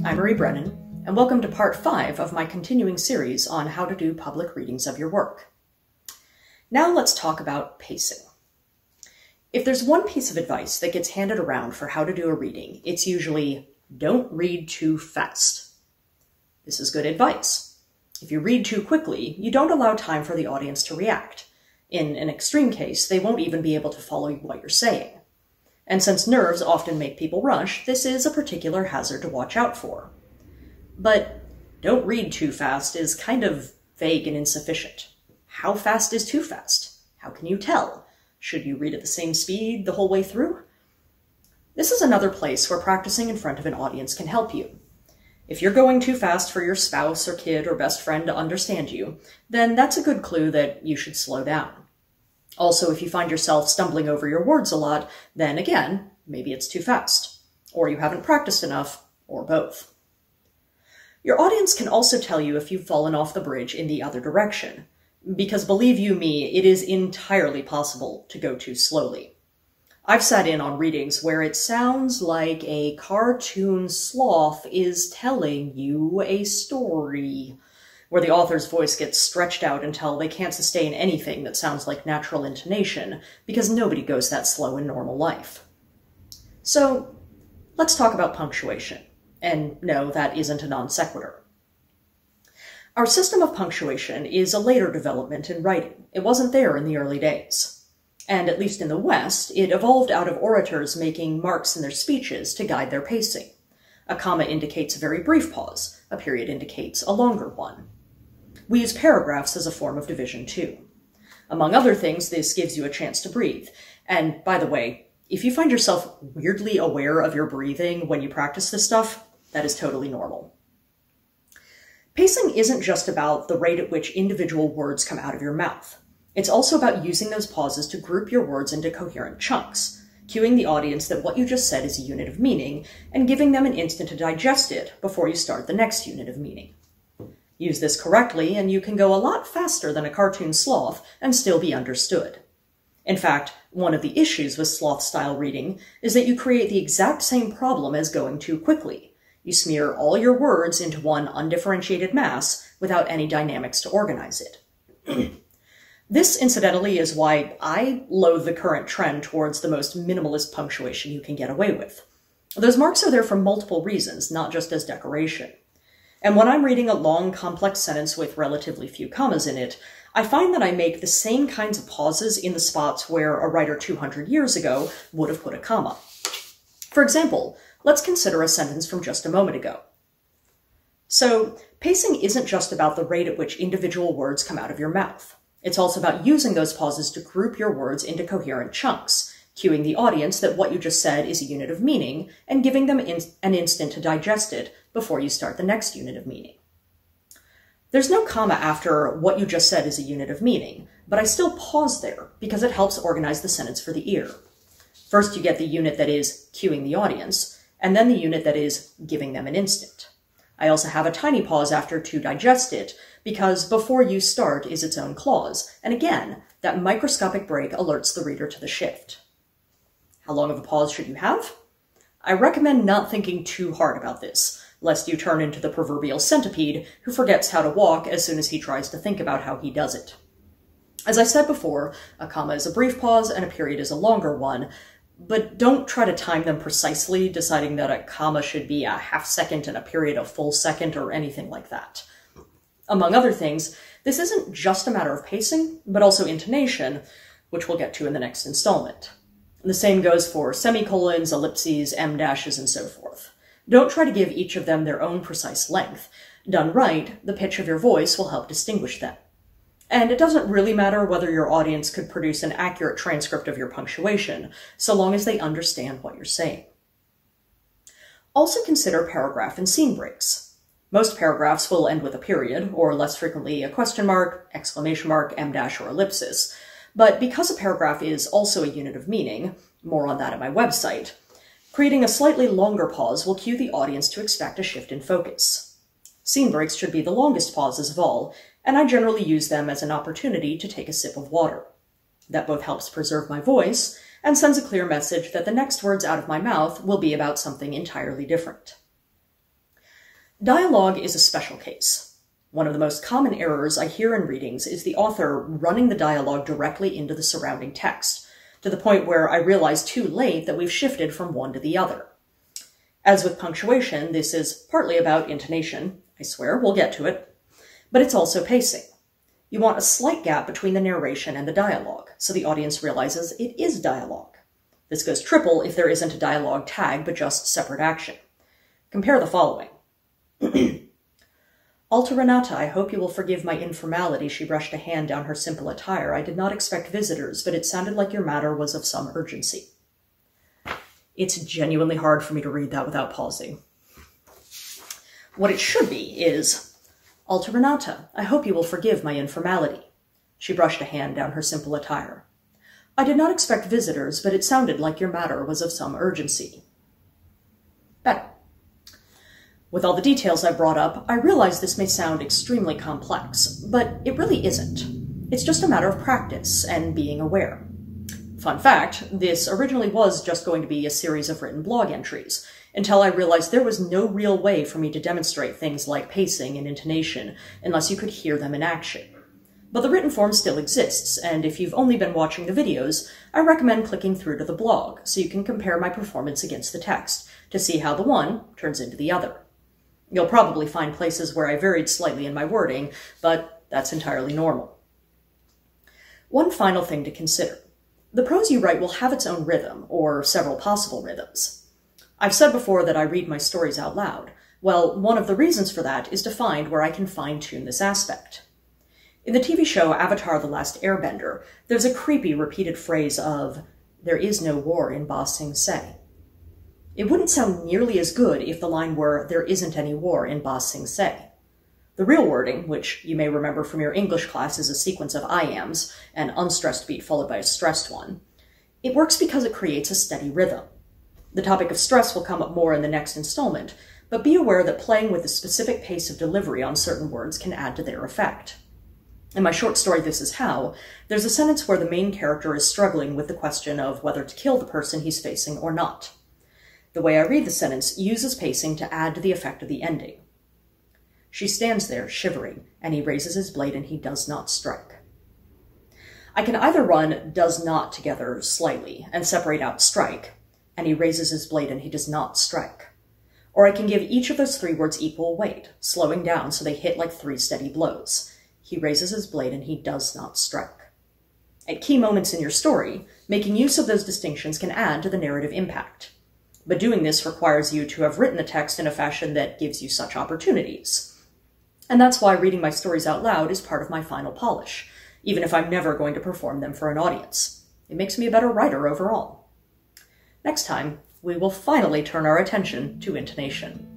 I'm Marie Brennan, and welcome to part 5 of my continuing series on how to do public readings of your work. Now let's talk about pacing. If there's one piece of advice that gets handed around for how to do a reading, it's usually, don't read too fast. This is good advice. If you read too quickly, you don't allow time for the audience to react. In an extreme case, they won't even be able to follow what you're saying. And since nerves often make people rush, this is a particular hazard to watch out for. But don't read too fast is kind of vague and insufficient. How fast is too fast? How can you tell? Should you read at the same speed the whole way through? This is another place where practicing in front of an audience can help you. If you're going too fast for your spouse or kid or best friend to understand you, then that's a good clue that you should slow down. Also, if you find yourself stumbling over your words a lot, then again, maybe it's too fast, or you haven't practiced enough, or both. Your audience can also tell you if you've fallen off the bridge in the other direction, because believe you me, it is entirely possible to go too slowly. I've sat in on readings where it sounds like a cartoon sloth is telling you a story, where the author's voice gets stretched out until they can't sustain anything that sounds like natural intonation, because nobody goes that slow in normal life. So, let's talk about punctuation. And no, that isn't a non sequitur. Our system of punctuation is a later development in writing. It wasn't there in the early days. And at least in the West, it evolved out of orators making marks in their speeches to guide their pacing. A comma indicates a very brief pause. A period indicates a longer one. We use paragraphs as a form of division too. Among other things, this gives you a chance to breathe. And by the way, if you find yourself weirdly aware of your breathing when you practice this stuff, that is totally normal. Pacing isn't just about the rate at which individual words come out of your mouth. It's also about using those pauses to group your words into coherent chunks, cueing the audience that what you just said is a unit of meaning, and giving them an instant to digest it before you start the next unit of meaning. Use this correctly, and you can go a lot faster than a cartoon sloth and still be understood. In fact, one of the issues with sloth-style reading is that you create the exact same problem as going too quickly. You smear all your words into one undifferentiated mass without any dynamics to organize it. This, incidentally, is why I loathe the current trend towards the most minimalist punctuation you can get away with. Those marks are there for multiple reasons, not just as decoration. And when I'm reading a long, complex sentence with relatively few commas in it, I find that I make the same kinds of pauses in the spots where a writer 200 years ago would have put a comma. For example, let's consider a sentence from just a moment ago. So, pacing isn't just about the rate at which individual words come out of your mouth. It's also about using those pauses to group your words into coherent chunks, cueing the audience that what you just said is a unit of meaning, and giving them an instant to digest it before you start the next unit of meaning. There's no comma after what you just said is a unit of meaning, but I still pause there because it helps organize the sentence for the ear. First you get the unit that is cueing the audience, and then the unit that is giving them an instant. I also have a tiny pause after to digest it, because before you start is its own clause, and again, that microscopic break alerts the reader to the shift. How long of a pause should you have? I recommend not thinking too hard about this, lest you turn into the proverbial centipede who forgets how to walk as soon as he tries to think about how he does it. As I said before, a comma is a brief pause and a period is a longer one, but don't try to time them precisely, deciding that a comma should be a half second and a period a full second or anything like that. Among other things, this isn't just a matter of pacing, but also intonation, which we'll get to in the next installment. The same goes for semicolons, ellipses, em dashes, and so forth. Don't try to give each of them their own precise length. Done right, the pitch of your voice will help distinguish them. And it doesn't really matter whether your audience could produce an accurate transcript of your punctuation, so long as they understand what you're saying. Also consider paragraph and scene breaks. Most paragraphs will end with a period, or less frequently a question mark, exclamation mark, em dash, or ellipsis. But because a paragraph is also a unit of meaning, more on that at my website, creating a slightly longer pause will cue the audience to expect a shift in focus. Scene breaks should be the longest pauses of all, and I generally use them as an opportunity to take a sip of water. That both helps preserve my voice and sends a clear message that the next words out of my mouth will be about something entirely different. Dialogue is a special case. One of the most common errors I hear in readings is the author running the dialogue directly into the surrounding text, to the point where I realize too late that we've shifted from one to the other. As with punctuation, this is partly about intonation. I swear, we'll get to it. But it's also pacing. You want a slight gap between the narration and the dialogue, so the audience realizes it is dialogue. This goes triple if there isn't a dialogue tag, but just separate action. Compare the following. Alta Renata, I hope you will forgive my informality. She brushed a hand down her simple attire. I did not expect visitors, but it sounded like your matter was of some urgency. It's genuinely hard for me to read that without pausing. What it should be is, Alta Renata, I hope you will forgive my informality. She brushed a hand down her simple attire. I did not expect visitors, but it sounded like your matter was of some urgency. Better. With all the details I brought up, I realize this may sound extremely complex, but it really isn't. It's just a matter of practice and being aware. Fun fact, this originally was just going to be a series of written blog entries, until I realized there was no real way for me to demonstrate things like pacing and intonation unless you could hear them in action. But the written form still exists, and if you've only been watching the videos, I recommend clicking through to the blog so you can compare my performance against the text to see how the one turns into the other. You'll probably find places where I varied slightly in my wording, but that's entirely normal. One final thing to consider. The prose you write will have its own rhythm, or several possible rhythms. I've said before that I read my stories out loud. Well, one of the reasons for that is to find where I can fine-tune this aspect. In the TV show Avatar: The Last Airbender, there's a creepy repeated phrase of, "There is no war in Ba Sing Se." It wouldn't sound nearly as good if the line were, "There isn't any war in Ba Sing Se." The real wording, which you may remember from your English class is a sequence of I-ams, an unstressed beat followed by a stressed one, it works because it creates a steady rhythm. The topic of stress will come up more in the next installment, but be aware that playing with the specific pace of delivery on certain words can add to their effect. In my short story, This Is How, there's a sentence where the main character is struggling with the question of whether to kill the person he's facing or not. The way I read the sentence uses pacing to add to the effect of the ending. She stands there, shivering, and he raises his blade and he does not strike. I can either run does not together slightly and separate out strike, and he raises his blade and he does not strike. Or I can give each of those three words equal weight, slowing down so they hit like three steady blows. He raises his blade and he does not strike. At key moments in your story, making use of those distinctions can add to the narrative impact. But doing this requires you to have written the text in a fashion that gives you such opportunities. And that's why reading my stories out loud is part of my final polish, even if I'm never going to perform them for an audience. It makes me a better writer overall. Next time, we will finally turn our attention to intonation.